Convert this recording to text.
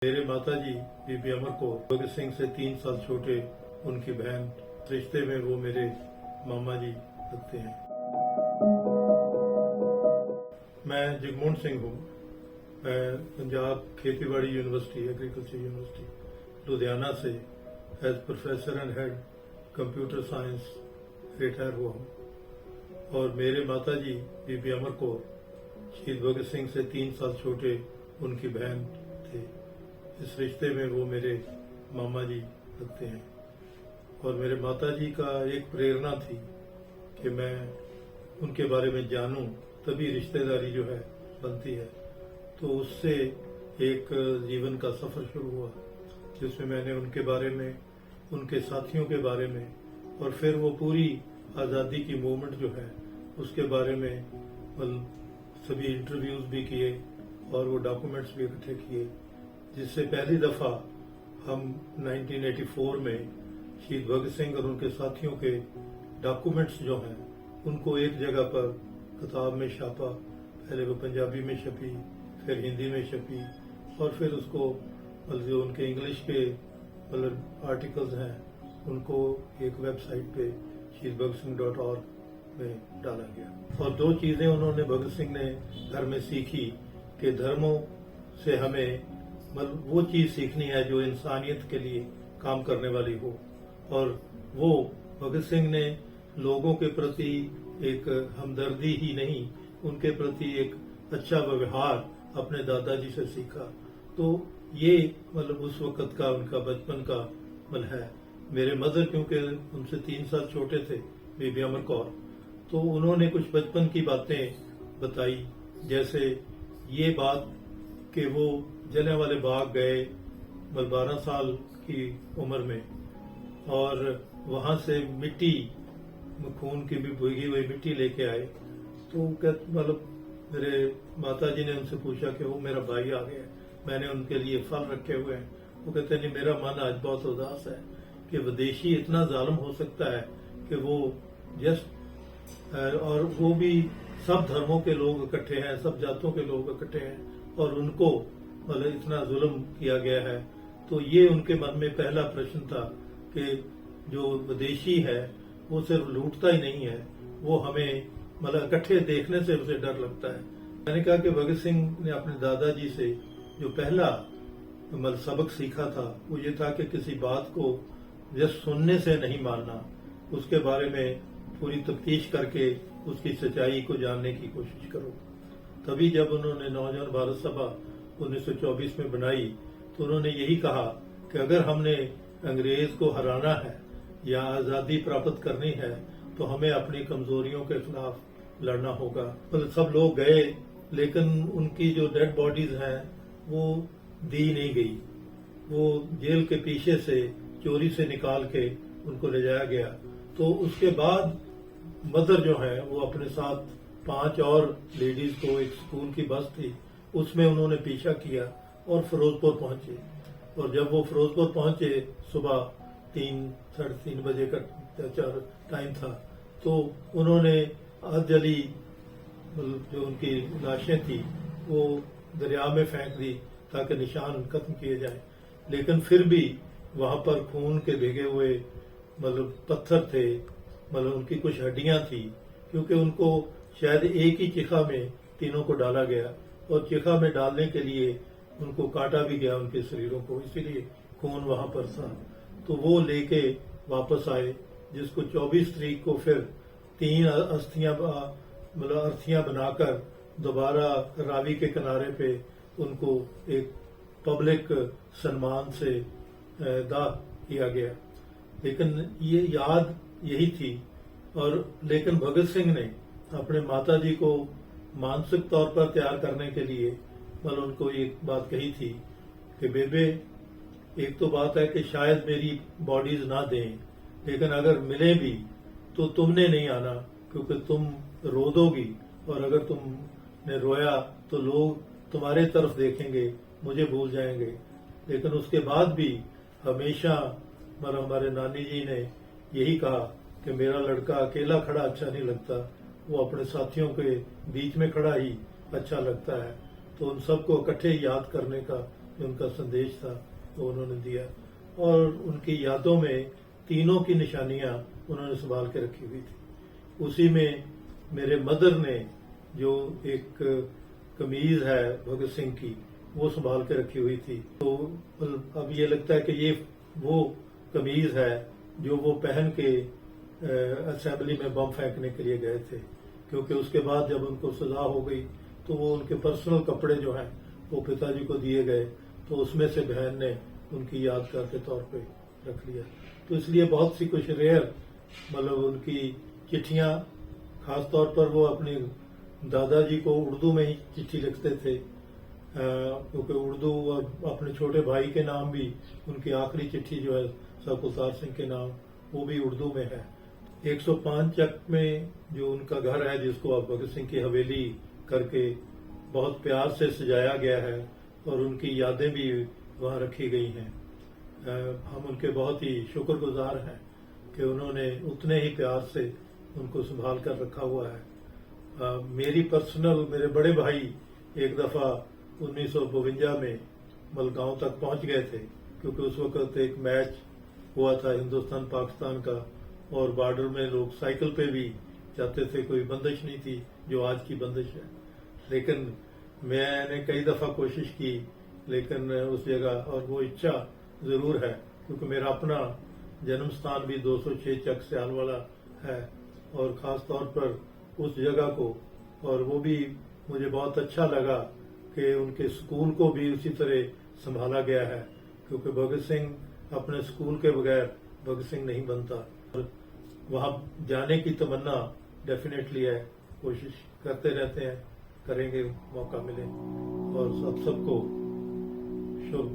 मेरे माताजी बीबी अमर कौर भगत सिंह से 3 साल छोटे, उनकी बहन, रिश्ते में वो मेरे मामा जी लगते हैं। मैं जगमोहन सिंह हूँ। मैं पंजाब खेतीबाड़ी यूनिवर्सिटी, एग्रीकल्चर यूनिवर्सिटी लुधियाना से as professor and head computer science retire हुआ हूँ। और मेरे माताजी बीबी अमर कौर शहीद भगत सिंह से 3 साल छोटे, उनकी बहन थे। इस रिश्ते में वो मेरे मामा जी लगते हैं। और मेरे माताजी का एक प्रेरणा थी कि मैं उनके बारे में जानूं, तभी रिश्तेदारी जो है बनती है। तो उससे एक जीवन का सफर शुरू हुआ, जिसमें मैंने उनके बारे में, उनके साथियों के बारे में, और फिर वो पूरी आज़ादी की मूवमेंट जो है उसके बारे में सभी इंटरव्यूज भी किए और वो डॉक्यूमेंट्स भी इकट्ठे किए। जिससे पहली दफा हम 1984 में शहीद भगत सिंह और उनके साथियों के डॉक्यूमेंट्स जो हैं उनको एक जगह पर किताब में छापा। पहले वो पंजाबी में छपी, फिर हिंदी में छपी, और फिर उसको जो उनके इंग्लिश के आर्टिकल्स हैं उनको एक वेबसाइट पे shahidbhagatSingh.org में डाला गया। और 2 चीजें उन्होंने, भगत सिंह ने घर में सीखी कि धर्मों से हमें वो चीज सीखनी है जो इंसानियत के लिए काम करने वाली हो। और वो भगत सिंह ने लोगों के प्रति एक हमदर्दी ही नहीं, उनके प्रति एक अच्छा व्यवहार अपने दादाजी से सीखा। तो ये उस वक्त का उनका बचपन का है। मेरे मदर क्योंकि उनसे 3 साल छोटे थे, बीबी अमर कौर, तो उन्होंने कुछ बचपन की बातें बताई। जैसे ये बात कि वो जलियांवाले बाग गए 12 साल की उम्र में, और वहां से मिट्टी, खून की भी भीगी हुई मिट्टी लेके आए। तो मेरे माताजी ने उनसे पूछा कि वो मेरा भाई आ गया, मैंने उनके लिए फल रखे हुए हैं। वो कहते नहीं, मेरा मन आज बहुत उदास है कि विदेशी इतना जालिम हो सकता है कि वो और वो भी सब धर्मों के लोग इकट्ठे हैं, सब जातों के लोग इकट्ठे हैं, और उनको इतना जुल्म किया गया है। तो ये उनके मन में पहला प्रश्न था कि जो विदेशी है वो सिर्फ लूटता ही नहीं है, वो हमें इकट्ठे देखने से उसे डर लगता है। मैंने कहा कि भगत सिंह ने अपने दादाजी से जो पहला सबक सीखा था वो ये था कि किसी बात को जस्ट सुनने से नहीं मानना, उसके बारे में पूरी तफ्तीश करके उसकी सच्चाई को जानने की कोशिश करो। तभी जब उन्होंने नौजवान भारत सभा 1924 में बनाई तो उन्होंने यही कहा कि अगर हमने अंग्रेज को हराना है या आजादी प्राप्त करनी है तो हमें अपनी कमजोरियों के खिलाफ लड़ना होगा। सब लोग गए, लेकिन उनकी जो डेड बॉडीज हैं वो दी नहीं गई। वो जेल के पीछे से चोरी से निकाल के उनको ले जाया गया। तो उसके बाद मदर जो है वो अपने साथ 5 और लेडीज को, एक स्कूल की बस थी उसमें उन्होंने पीछा किया और फिरोजपुर पहुंचे। और जब वो फिरोजपुर पहुंचे, सुबह 3, 3:30 बजे का टाइम था, तो उन्होंने अधजली जो उनकी लाशें थी वो दरिया में फेंक दी ताकि निशान खत्म किए जाए। लेकिन फिर भी वहां पर खून के भीगे हुए पत्थर थे, उनकी कुछ हड्डियां थी, क्योंकि उनको शायद एक ही चिखा में तीनों को डाला गया, और चिखा में डालने के लिए उनको काटा भी गया उनके शरीरों को, इसीलिए खून वहां पर था। तो वो लेके वापस आए, जिसको 24 तारीख को फिर 3 अर्थियां बनाकर दोबारा रावी के किनारे पे उनको एक पब्लिक सम्मान से दाह किया गया। लेकिन ये याद यही थी। और लेकिन भगत सिंह ने अपने माताजी को मानसिक तौर पर तैयार करने के लिए उनको एक बात कही थी कि बेबे, एक तो बात है कि शायद मेरी बॉडीज ना दें, लेकिन अगर मिले भी तो तुमने नहीं आना, क्योंकि तुम रो दोगी, और अगर तुमने रोया तो लोग तुम्हारे तरफ देखेंगे, मुझे भूल जाएंगे। लेकिन उसके बाद भी हमेशा हमारे नानी जी ने यही कहा कि मेरा लड़का अकेला खड़ा अच्छा नहीं लगता, वो अपने साथियों के बीच में खड़ा ही अच्छा लगता है। तो उन सबको इकट्ठे याद करने का जो उनका संदेश था वो उन्होंने दिया। और उनकी यादों में तीनों की निशानियां उन्होंने संभाल के रखी हुई थी। उसी में मेरे मदर ने जो एक कमीज है भगत सिंह की वो संभाल के रखी हुई थी। तो अब ये लगता है कि ये वो कमीज है जो वो पहन के असेंबली में बम फेंकने के लिए गए थे, क्योंकि उसके बाद जब उनको सजा हो गई तो वो उनके पर्सनल कपड़े जो हैं वो पिताजी को दिए गए, तो उसमें से बहन ने उनकी यादगार के तौर पे रख लिया। तो इसलिए बहुत सी कुछ रेयर मतलब उनकी चिट्ठियां, खास तौर पर वो अपने दादाजी को उर्दू में ही चिट्ठी लिखते थे, क्योंकि उर्दू, और अपने छोटे भाई के नाम भी उनकी आखिरी चिट्ठी जो है सकुलतार सिंह के नाम वो भी उर्दू में है। 105 चक में जो उनका घर है जिसको अब भगत सिंह की हवेली करके बहुत प्यार से सजाया गया है और उनकी यादें भी वहाँ रखी गई हैं। हम उनके बहुत ही शुक्रगुजार हैं कि उन्होंने उतने ही प्यार से उनको संभाल कर रखा हुआ है। मेरे बड़े भाई एक दफा 1952 में मलगांव तक पहुंच गए थे, क्योंकि उस वक्त एक मैच हुआ था हिंदुस्तान पाकिस्तान का और बॉर्डर में लोग साइकिल पे भी जाते थे, कोई बंदिश नहीं थी जो आज की बंदिश है। लेकिन मैंने कई दफा कोशिश की, लेकिन उस जगह, और वो इच्छा जरूर है क्योंकि मेरा अपना जन्म स्थान भी 206 चक सियाल वाला है, और खास तौर पर उस जगह को, और वो भी मुझे बहुत अच्छा लगा कि उनके स्कूल को भी उसी तरह संभाला गया है, क्योंकि भगत सिंह अपने स्कूल के बगैर भगत सिंह नहीं बनता। और वहां जाने की तमन्ना डेफिनेटली है, कोशिश करते रहते हैं, करेंगे मौका मिले। और सबको शुभ